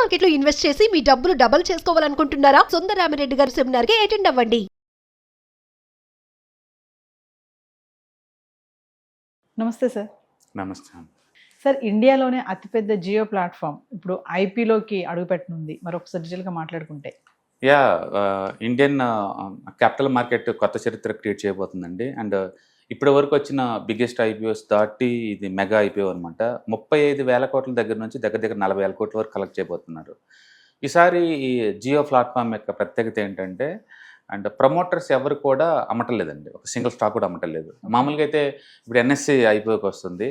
Market లో invest చేసి మీ డబ్బులు డబుల్ చేసుకోవాలనుకుంటున్నారా? సుందరరామిరెడ్డి గారి సెమినార్ కి అటెండ్ అవ్వండి. నమస్తే సార్. నమస్తే. సార్, ఇండియాలోనే అతిపెద్ద జియో ప్లాట్ఫామ్ ఇప్పుడు ఐపీలోకి అడుగుపెట్టనుంది. మరొకసారి డీటెయిల్గా మాట్లాడుకుంటే యా ఇండియన్ క్యాపిటల్ మార్కెట్ కొత్త చరిత్ర క్రియేట్ చేయబోతుందండి. అండ్ ఇప్పటి వరకు వచ్చిన బిగ్గెస్ట్ ఐపీఓస్ దాటి ఇది మెగా ఐపీఓ అనమాట. 35,000 కోట్ల దగ్గర నుంచి దగ్గర దగ్గర 40,000 కోట్ల వరకు కలెక్ట్ చేయబోతున్నారు. ఈసారి ఈ జియో ప్లాట్ఫామ్ యొక్క ప్రత్యేకత ఏంటంటే, అండ్ ప్రమోటర్స్ ఎవరు కూడా అమ్మటలేదండి. ఒక సింగిల్ స్టాక్ కూడా అమ్మటలేదు. మామూలుగా అయితే ఇప్పుడు ఎన్ఎస్సి ఐపీఓకి వస్తుంది.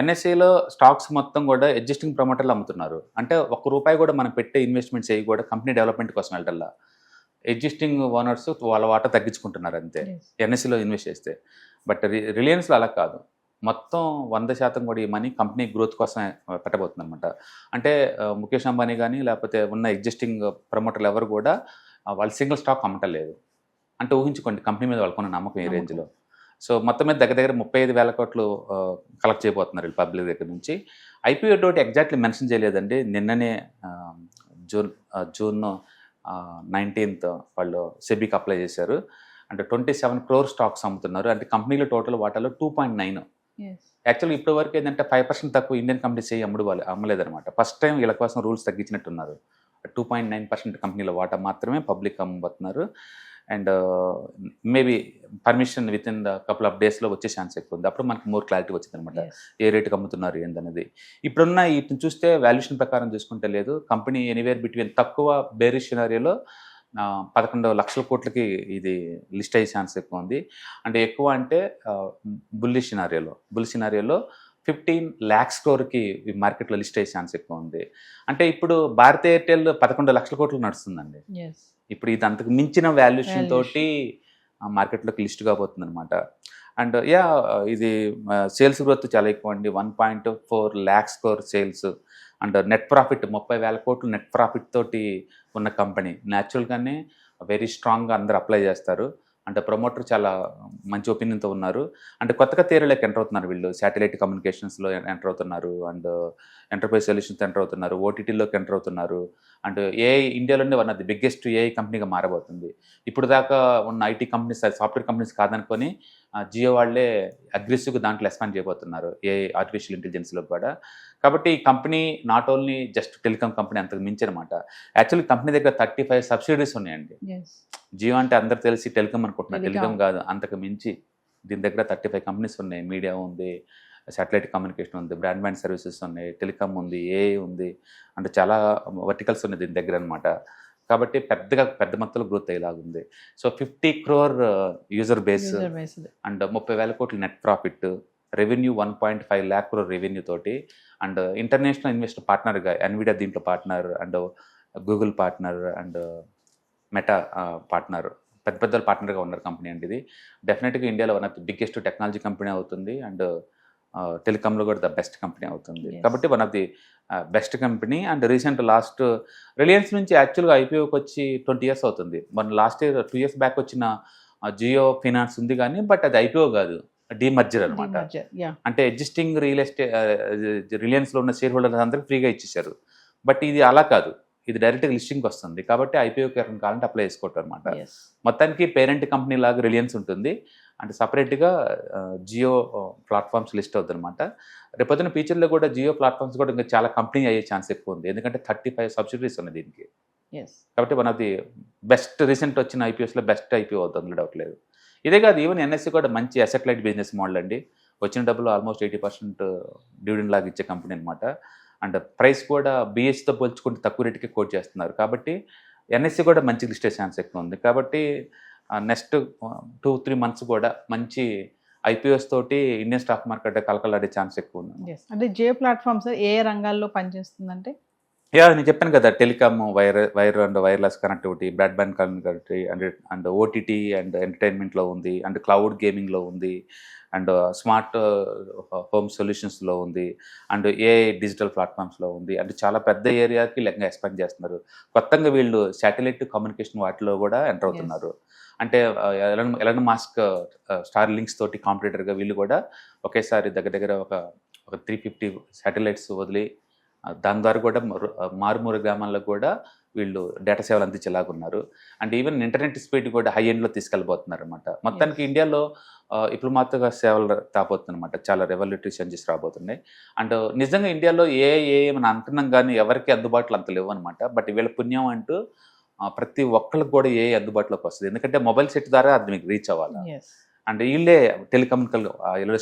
ఎన్ఎస్సిలో స్టాక్స్ మొత్తం కూడా ఎగ్జిస్టింగ్ ప్రమోటర్లు అమ్ముతున్నారు. అంటే ₹1 కూడా మనం పెట్టే ఇన్వెస్ట్మెంట్స్ అయ్యి కూడా కంపెనీ డెవలప్మెంట్ కోసం వెళ్ళటల్లా. ఎగ్జిస్టింగ్ ఓనర్స్ వాళ్ళ వాటా తగ్గించుకుంటున్నారు అంతే ఎన్ఎస్సిలో ఇన్వెస్ట్ చేస్తే. బట్ రిలయన్స్లో అలా కాదు. మొత్తం 100% కూడా ఈ మనీ కంపెనీ గ్రోత్ కోసం పెట్టబోతుంది అనమాట. అంటే ముఖేష్ అంబానీ కానీ లేకపోతే ఉన్న ఎగ్జిస్టింగ్ ప్రమోటర్లు ఎవరు కూడా వాళ్ళు సింగిల్ స్టాక్ అమ్మటం లేదు. అంటే ఊహించుకోండి కంపెనీ మీద వాళ్ళకున్న నమ్మకం ఈ రేంజ్లో. సో మొత్తం మీద దగ్గర దగ్గర 35,000 కోట్లు కలెక్ట్ చేయబోతున్నారు వీళ్ళు పబ్లిక్ దగ్గర నుంచి. ఐపీఓ డోట్ ఎగ్జాక్ట్లీ మెన్షన్ చేయలేదండి. నిన్ననే జూన్ 19th వాళ్ళు సెబీకి అప్లై చేశారు. అంటే 27 crore స్టాక్స్ అమ్ముతున్నారు. అంటే కంపెనీలో టోటల్ వాటాలో 2.9. యాక్చువల్గా ఇప్పటి వరకు ఏంటంటే 5% తక్కువ ఇండియన్ కంపెనీస్ అమ్మలేదన్నమాట. ఫస్ట్ టైం వీళ్ళ కోసం రూల్స్ తగ్గించినట్టున్నారు. 2.9% కంపెనీల వాటా మాత్రమే పబ్లిక్ అమ్మబోతున్నారు. And maybe permission within the couple of డేస్లో వచ్చే ఛాన్స్ ఎక్కువ ఉంది. అప్పుడు మనకి మోర్ క్లారిటీ వచ్చింది అనమాట, ఏ రేటుకి అమ్ముతున్నారు ఏందనేది. ఇప్పుడున్న వీటిని చూస్తే వాల్యుయేషన్ ప్రకారం చూసుకుంటే లేదు, కంపెనీ ఎనీవేర్ బిట్వీన్ తక్కువ బేరిష్ సినారియోలో 11 లక్షల కోట్లకి ఇది లిస్ట్ అయ్యే ఛాన్స్ ఎక్కువ ఉంది. అంటే ఎక్కువ అంటే బుల్ సినారియోలో 15 lakhs crore ఈ మార్కెట్లో లిస్ట్ అయ్యే ఛాన్స్ ఎక్కువ ఉంది. అంటే ఇప్పుడు భారతీ ఎయిర్టెల్ 11 లక్షల కోట్లు నడుస్తుందండి. ఇప్పుడు ఇది అంతకు మించిన వాల్యుయేషన్ తోటి మార్కెట్లోకి లిస్ట్ కాబోతుంది అనమాట. అండ్ ఇది సేల్స్ గ్రోత్ చాలా ఎక్కువ అండి. 1.4 lakhs crore sales. And net profit 30,000 కోట్లు నెట్ ప్రాఫిట్ తోటి ఉన్న కంపెనీ. న్యాచురల్గానే వెరీ స్ట్రాంగ్గా అందరు అప్లై చేస్తారు. అంటే ప్రమోటర్ చాలా మంచి ఒపీనియన్తో ఉన్నారు. అంటే కొత్తగా థియరీలోకి ఎంటర్ అవుతున్నారు వీళ్ళు. శాటిలైట్ కమ్యూనికేషన్స్లో ఎంటర్ అవుతున్నారు. అండ్ ఎంటర్ప్రైజ్ సొల్యూషన్స్ ఎంటర్ అవుతున్నారు. ఓటీటీలోకి ఎంటర్ అవుతున్నారు. అండ్ ఏఐ ఇండియాలోనే one of the biggest AI కంపెనీగా మారబోతుంది. ఇప్పుడు దాకా ఉన్న ఐటీ కంపెనీస్, సాఫ్ట్వేర్ కంపెనీస్ కాదనుకొని జియో వాళ్ళే అగ్రెసివ్గా దాంట్లో ఎక్స్పాండ్ చేయబోతున్నారు ఏఐ ఆర్టిఫిషియల్ ఇంటెలిజెన్స్లో కూడా. కాబట్టి ఈ company not only just telecom company, అంతకు మించి అనమాట. యాక్చువల్లీ కంపెనీ దగ్గర 35 సబ్సిడరీస్ ఉన్నాయండి. జియో అంటే అందరు తెలిసి టెలికాం అనుకుంటున్నారు, టెలికాం కాదు, అంతకు మించి దీని దగ్గర 35 కంపెనీస్ ఉన్నాయి. మీడియా ఉంది, శాటిలైట్ కమ్యూనికేషన్ ఉంది, బ్రాడ్బ్యాండ్ సర్వీసెస్ ఉన్నాయి, టెలికాం ఉంది, ఏఐ ఉంది. అంటే చాలా వర్టికల్స్ ఉన్నాయి దీని దగ్గర అనమాట. కాబట్టి పెద్ద మొత్తంలో గ్రోత్ అయ్యేలాగుంది. So 50 crore user base and 30,000 కోట్ల net profit, revenue 1.5 lakh crore revenue తోటి. అండ్ ఇంటర్నేషనల్ ఇన్వెస్టర్ పార్ట్నర్గా ఎన్విడియా దీంట్లో partner, and Google partner, and Meta partner, పెద్ద పార్ట్నర్గా ఉన్నారు కంపెనీ అండి. ఇది డెఫినెట్గా ఇండియాలో one of the biggest technology company అవుతుంది. అండ్ టెలికాంలో కూడా ద బెస్ట్ కంపెనీ అవుతుంది. కాబట్టి one of the best company. And recent last Reliance నుంచి యాక్చువల్గా ఐపీఓకి వచ్చి 20 years అవుతుంది. మన లాస్ట్ ఇయర్ 2 years బ్యాక్ వచ్చిన జియో ఫైనాన్స్ ఉంది కానీ, బట్ అది ఐపీఓ కాదు, డీమర్జర్ అనమాట. అంటే ఎగ్జిస్టింగ్ రిలయన్స్లో ఉన్న షేర్ హోల్డర్స్ అందరికీ ఫ్రీగా ఇచ్చేసారు. బట్ ఇది అలా కాదు, ఇది డైరెక్ట్గా లిస్టింగ్కి వస్తుంది. కాబట్టి ఐపీఓకి ఎవరైనా కావాలంటే అప్లై చేసుకోవటం అనమాట. మొత్తానికి పేరెంట్ కంపెనీ లాగా రిలయన్స్ ఉంటుంది. అంటే సపరేట్గా జియో ప్లాట్ఫామ్స్ లిస్ట్ అవుతుంది అనమాట. రేపొద్దున ఫ్యూచర్లో కూడా జియో ప్లాట్ఫామ్స్ కూడా ఇంకా చాలా కంపెనీ అయ్యే ఛాన్స్ ఎక్కువ ఉంది. ఎందుకంటే 35 సబ్సిడరీస్ ఉన్నాయి దీనికి. కాబట్టి one of the best recent వచ్చిన ఐపీఎస్లో బెస్ట్ ఐపీఓ అవుతుంది, డౌట్ లేదు. ఇదే కాదు, ఈవెన్ ఎన్ఎస్సి కూడా మంచి అసెట్ లైట్ బిజినెస్ మోడల్ అండి. వచ్చిన డబ్బులు ఆల్మోస్ట్ 80% డివిడెండ్ లాగా ఇచ్చే కంపెనీ అనమాట. అండ్ ప్రైస్ కూడా బిఎస్సితో పోల్చుకుంటే తక్కువ రేటుకి కోట్ చేస్తున్నారు. కాబట్టి ఎన్ఎస్సి కూడా మంచి లిస్టే ఛాన్స్ ఎక్కువ ఉంది. కాబట్టి నెక్స్ట్ 2-3 months కూడా మంచి ఐపీఎస్ తోటి ఇండియన్ స్టాక్ మార్కెట్ కలకలాడే ఛాన్స్ ఎక్కువ ఉంది. అంటే జియో ప్లాట్ఫామ్స్ ఏ రంగాల్లో పనిచేస్తుందంటే, నేను చెప్పాను కదా, telecom, wire and wireless connectivity, broadband connectivity, and OTT and ఎంటర్టైన్మెంట్లో ఉంది, అండ్ క్లౌడ్ గేమింగ్లో ఉంది, అండ్ స్మార్ట్ హోమ్ సొల్యూషన్స్లో ఉంది, అండ్ ఏఐ డిజిటల్ ప్లాట్ఫామ్స్లో ఉంది. అంటే చాలా పెద్ద ఏరియాకి లెక్క ఎక్స్పాండ్ చేస్తున్నారు. కొత్తగా వీళ్ళు శాటిలైట్ కమ్యూనికేషన్ వాటిలో కూడా ఎంటర్ అవుతున్నారు. అంటే ఎలన్ మాస్క్ స్టార్ లింక్స్ తోటి కాంపిటేటర్గా వీళ్ళు కూడా ఒకేసారి దగ్గర దగ్గర ఒక 350 శాటిలైట్స్ వదిలి దాని ద్వారా కూడా మారుమూల గ్రామాల్లో కూడా వీళ్ళు డేటా సేవలు అందించేలాగా ఉన్నారు. అండ్ ఈవెన్ ఇంటర్నెట్ స్పీడ్ కూడా హై ఎండ్లో తీసుకెళ్ళబోతున్నారు అనమాట. మొత్తానికి ఇండియాలో ఇప్పుడు మాత్రమే సేవలు రాబోతుందన్నమాట. చాలా రెవల్యూటరీ చేంజెస్ రాబోతున్నాయి. అండ్ నిజంగా ఇండియాలో మనం అంటున్నాం కానీ ఎవరికి అందుబాటులో అంత లేవు అనమాట. బట్ వీళ్ళ పుణ్యం అంటూ ప్రతి ఒక్కరికి కూడా అందుబాటులోకి వస్తుంది. ఎందుకంటే మొబైల్ సెట్ ద్వారా అది మీకు రీచ్ అవ్వాలి. అండ్ వీళ్ళే టెలికమ్యూనికల్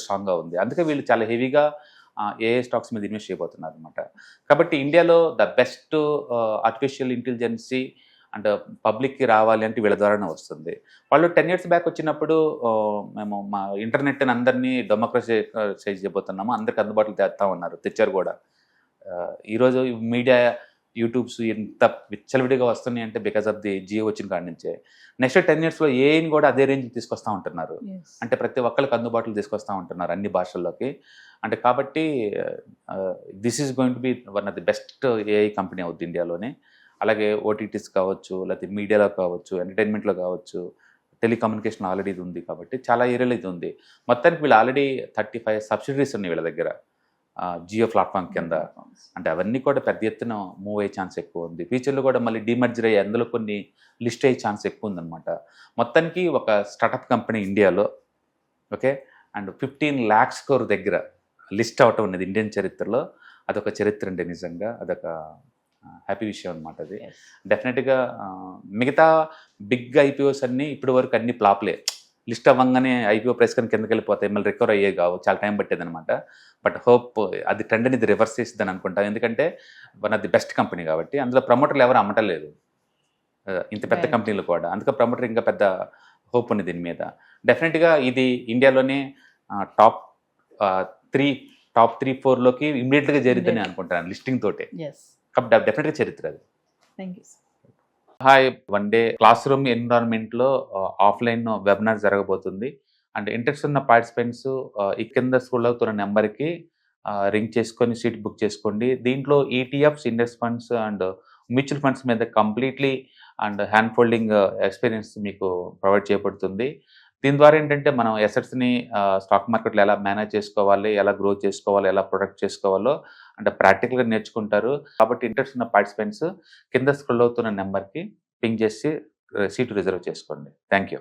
స్ట్రాంగ్గా ఉంది. అందుకే వీళ్ళు చాలా హెవీగా స్టాక్స్ మీద ఇన్వెస్ట్ చేయబోతున్నారు అనమాట. కాబట్టి ఇండియాలో the best artificial intelligence and పబ్లిక్కి రావాలి అంటే వీళ్ళ ద్వారానే వస్తుంది. వాళ్ళు 10 years బ్యాక్ వచ్చినప్పుడు మేము మా ఇంటర్నెట్ని అందరినీ డెమోక్రసైజ్ చేయబోతున్నాము, అందరికి అందుబాటులో తెస్తా ఉన్నారు, తెచ్చారు కూడా. ఈరోజు మీడియా యూట్యూబ్స్ ఎంత విచ్చలవిడిగా వస్తున్నాయి అంటే బికాస్ ఆఫ్ ది జియో వచ్చిన కాడి నుంచే. నెక్స్ట్ 10 yearsలో ఏఐని కూడా అదే రేంజ్ తీసుకొస్తూ ఉంటున్నారు. అంటే ప్రతి ఒక్కరికి అందుబాటులో తీసుకొస్తూ ఉంటున్నారు అన్ని భాషల్లోకి. అంటే కాబట్టి this is going to be one of the best AI company అవుతుంది ఇండియాలోనే. అలాగే ఓటీటీస్ కావచ్చు, లేకపోతే మీడియాలో కావచ్చు, ఎంటర్టైన్మెంట్లో కావచ్చు, టెలికమ్యూనికేషన్ ఆల్రెడీ ఇది ఉంది. కాబట్టి చాలా ఏరియాలో ఇది ఉంది. మొత్తానికి వీళ్ళు ఆల్రెడీ 35 సబ్సిడరీస్ ఉన్నాయి వీళ్ళ దగ్గర జియో ప్లాట్ఫామ్ కింద. అంటే అవన్నీ కూడా పెద్ద ఎత్తున మూవ్ అయ్యే ఛాన్స్ ఎక్కువ ఉంది. ఫ్యూచర్లో కూడా మళ్ళీ డిమర్జర్ అయ్యి అందులో కొన్ని లిస్ట్ అయ్యే ఛాన్స్ ఎక్కువ ఉందన్నమాట. మొత్తానికి ఒక స్టార్టప్ కంపెనీ ఇండియాలో, ఓకే, అండ్ 15 lakhs crore దగ్గర లిస్ట్ అవటం ఉన్నది ఇండియన్ చరిత్రలో. అదొక చరిత్ర అండి, నిజంగా అదొక హ్యాపీ విషయం అనమాట. అది డెఫినెట్గా మిగతా బిగ్ ఐపీఓస్ అన్నీ ఇప్పటి వరకు అన్ని ఫ్లాప్లే. లిస్ట్ అవ్వగానే ఐపీఓ ప్రైస్ కానీ కిందకి వెళ్ళిపోతాయి, మళ్ళీ రికవర్ అయ్యే కావు, చాలా టైం పట్టేది అనమాట. బట్ హోప్ అది ట్రెండ్ అనేది రివర్స్ చేస్తుందని అనుకుంటాను. ఎందుకంటే one of the best company కాబట్టి. అందులో ప్రమోటర్లు ఎవరు అమ్మటలేదు ఇంత పెద్ద కంపెనీలు కూడా. అందుకే ప్రమోటర్ ఇంకా పెద్ద హోప్ ఉంది దీని మీద. డెఫినెట్గా ఇది ఇండియాలోనే టాప్ 3-4లోకి ఇమీడియట్గా చేరిద్దని అనుకుంటాను లిస్టింగ్ తోటే. కాబట్టి డెఫినెట్గా చరిత్ర అది. హాయ్, 1 day క్లాస్ రూమ్ ఎన్విరాన్మెంట్లో ఆఫ్లైన్ వెబినార్ జరగబోతుంది. అండ్ ఇంట్రెస్ట్ ఉన్న పార్టిసిపెంట్స్ ఈ కింద స్క్రోల్ అవుతున్న నెంబర్కి రింగ్ చేసుకొని సీట్ బుక్ చేసుకోండి. దీంట్లో ETFs, index funds and mutual funds మీద completely and hand holding experience మీకు ప్రొవైడ్ చేయబడుతుంది. దీని ద్వారా ఏంటంటే మనం ఎసెట్స్ని స్టాక్ మార్కెట్లో ఎలా మేనేజ్ చేసుకోవాలి, ఎలా గ్రో చేసుకోవాలి, ఎలా ప్రొటెక్ట్ చేసుకోవాలో అంటే ప్రాక్టికల్గా నేర్చుకుంటారు. కాబట్టి ఇంట్రెస్ట్ ఉన్న పార్టిసిపెంట్స్ కింద స్క్రోల్ అవుతున్న నెంబర్కి పింగ్ చేసి సీటు రిజర్వ్ చేసుకోండి. Thank you.